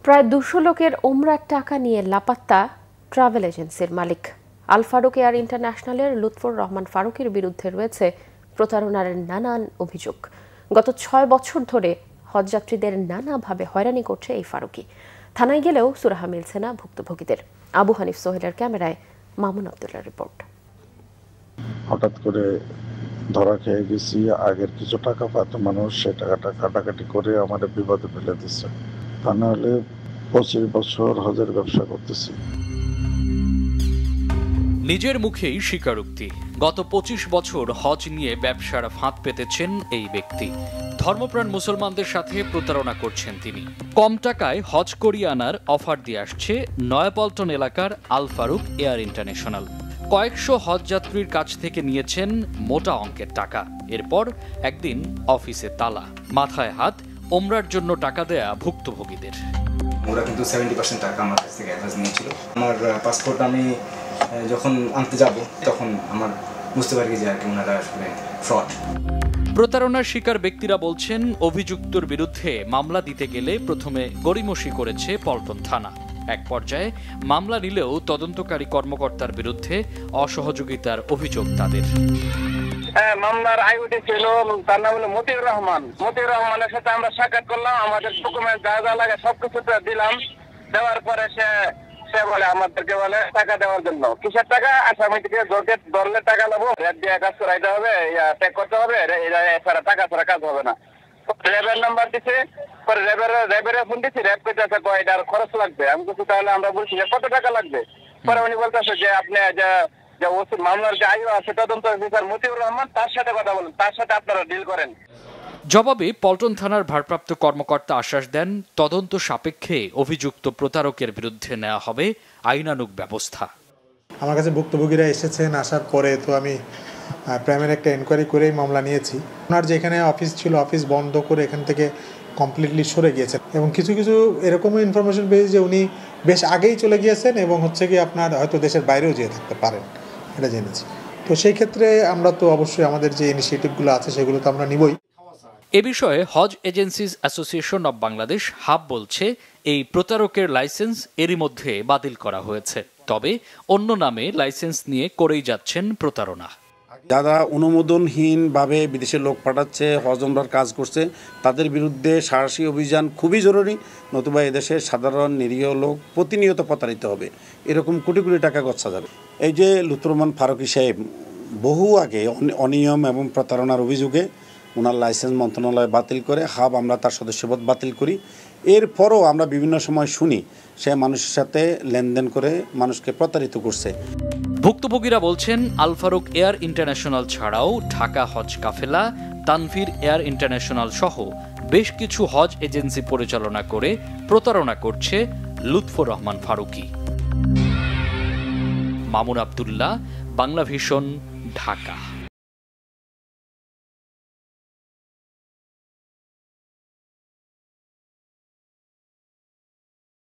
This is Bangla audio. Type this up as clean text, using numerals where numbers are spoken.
প্রায় ২০০ লোকের ওমরার টাকা নিয়ে লাপাত্তা ট্রাভেল এজেন্সির মালিক। আল ফারুক এয়ার ইন্টারন্যাশনালের লুৎফর রহমান ফারুকীর বিরুদ্ধে রয়েছে প্রতারণার নানান অভিযোগ। গত ৬ বছর ধরে হজযাত্রীদের নানাভাবে হয়রানি করছে এই ফারুকী। থানায় গেলেও সুরাহা মিলছে না ভুক্তভোগীদের। আবু হানিফ সোহেলের ক্যামেরায় মামুন আব্দুল্লাহর রিপোর্ট। হঠাৎ করে ধরা খেয়ে গেছি। আগের কিছু টাকা পাতো মানুষ, সে টাকাটা কাটাকাটি করে আমাদের বিপদে ফেলে দিচ্ছে। তা নাহলে ২৫ বছর হজের ব্যবসা করতেছি। নিজের মুখেই স্বীকারোক্তি, গত ২৫ বছর হজ নিয়ে ব্যবসার ফাঁদ পেতেছেন এই ব্যক্তি। ধর্মপ্রাণ মুসলমানদের সাথে প্রতারণা করছেন তিনি। কম টাকায় হজ করিয়ে আনার অফার দিয়ে আসছে নয়াপল্টন এলাকার আল ফারুক এয়ার ইন্টারন্যাশনাল। কয়েকশো হজযাত্রীর কাছ থেকে নিয়েছেন মোটা অঙ্কের টাকা। এরপর একদিন অফিসে তালা, মাথায় হাত, ওমরার জন্য টাকা দেয়া ভুক্তভোগীদের। ওরা কিন্তু 70% টাকা আমার কাছ থেকে অ্যাডভান্স নিয়েছিল। আমার পাসপোর্ট আমি যখন আনতে যাব তখন আমার বুঝতে পারি যে আর কি ওনারা আসলে ফ্রড। প্রতারণার শিকার ব্যক্তিরা বলছেন, অভিযুক্তর বিরুদ্ধে মামলা দিতে গেলে প্রথমে গড়িমসি করেছে পল্টন থানা। এক পর্যায়ে মামলা নিলেও তদন্তকারী কর্মকর্তার বিরুদ্ধে অসহযোগিতার অভিযোগ তাদের। মামলার আইওটি ছিল, তার নাম হলো মতিউর রহমান। মতিউর রহমানের সাথে আমরা সাক্ষাৎ করলাম, আমাদের ডকুমেন্ট যা যা লাগে সবকিছু দিলাম। দেওয়ার পরে সে বলে আমাদেরকে বলে টাকা দেওয়ার জন্য। কিসের টাকা? আসামি থেকে ধরলে টাকা নেবো, রেট দিয়ে কাজ করাইতে হবে, ট্যাগ করতে হবে, এছাড়া টাকা ছাড়া কাজ হবে না। র্যাবের নাম্বার দিছে, পরে র্যাবের ফোন দিচ্ছি, র্যাব করতেছে এটার খরচ লাগবে। আমি বলছি তাহলে আমরা বলছি যে কত টাকা লাগবে। পরে উনি বলতেছে যে আপনি যে ওসি মামলার যে আইও আছে তদন্ত অফিসার মতিউর রহমান, তার সাথে কথা বলেন, তার সাথে আপনারা ডিল করেন। জবাবে পল্টন থানার ভারপ্রাপ্ত কর্মকর্তা আশ্বাস দেন, তদন্ত সাপেক্ষে অভিযুক্ত প্রতারকের বিরুদ্ধে নেওয়া হবে আইনানুগ ব্যবস্থা। আমার কাছে ভুক্তভোগীরা এসেছেন, আসার পরে তো আমি প্রাইমারি একটা এনকোয়ারি করেই মামলা নিয়েছি। ওনার যেখানে অফিস ছিল, অফিস বন্ধ করে এখান থেকে কমপ্লিটলি সরে গিয়েছেন এবং কিছু এরকমও ইনফরমেশন পেয়েছি যে উনি বেশ আগেই চলে গিয়েছেন এবং হচ্ছে কি আপনার হয়তো দেশের বাইরেও যেয়ে থাকতে পারেন, এটা জেনেছি। তো সেই ক্ষেত্রে আমরা তো অবশ্যই আমাদের যে ইনিশিয়েটিভগুলো আছে সেগুলো তো আমরা নিবই। এ বিষয়ে Hajj agencies association of Bangladesh HAAB বলছে, এই প্রতারকের লাইসেন্স এরই মধ্যে বাতিল করা হয়েছে। তবে অন্য নামে লাইসেন্স নিয়ে করেই যাচ্ছেন প্রতারণা। যারা অনুমোদনহীনভাবে বিদেশে লোক পাঠাচ্ছে, হজ ওমরার কাজ করছে, তাদের বিরুদ্ধে সাহসী অভিযান খুবই জরুরি। নতুবা এদেশের সাধারণ নিরীহ লোক প্রতিনিয়ত প্রতারিত হবে, এরকম কোটি কোটি টাকা গচ্ছা যাবে। এই যে লুৎফর রহমান ফারুকী সাহেব বহু আগে অনিয়ম এবং প্রতারণার অভিযোগে ওনার লাইসেন্স মন্ত্রণালয় বাতিল করে, হাব আমরা তার সদস্যপদ বাতিল করি। এরপরও আমরা বিভিন্ন সময় শুনি সে মানুষের সাথে লেনদেন করে মানুষকে প্রতারিত করছে। ভুক্তভোগীরা বলছেন, আল ফারুক এয়ার ইন্টারন্যাশনাল ছাড়াও ঢাকা হজ কাফেলা, তানভীর এয়ার ইন্টারন্যাশনাল সহ বেশ কিছু হজ এজেন্সি পরিচালনা করে প্রতারণা করছে লুৎফর রহমান ফারুকী। মামুন আব্দুল্লাহ, বাংলা ভিশন, ঢাকা।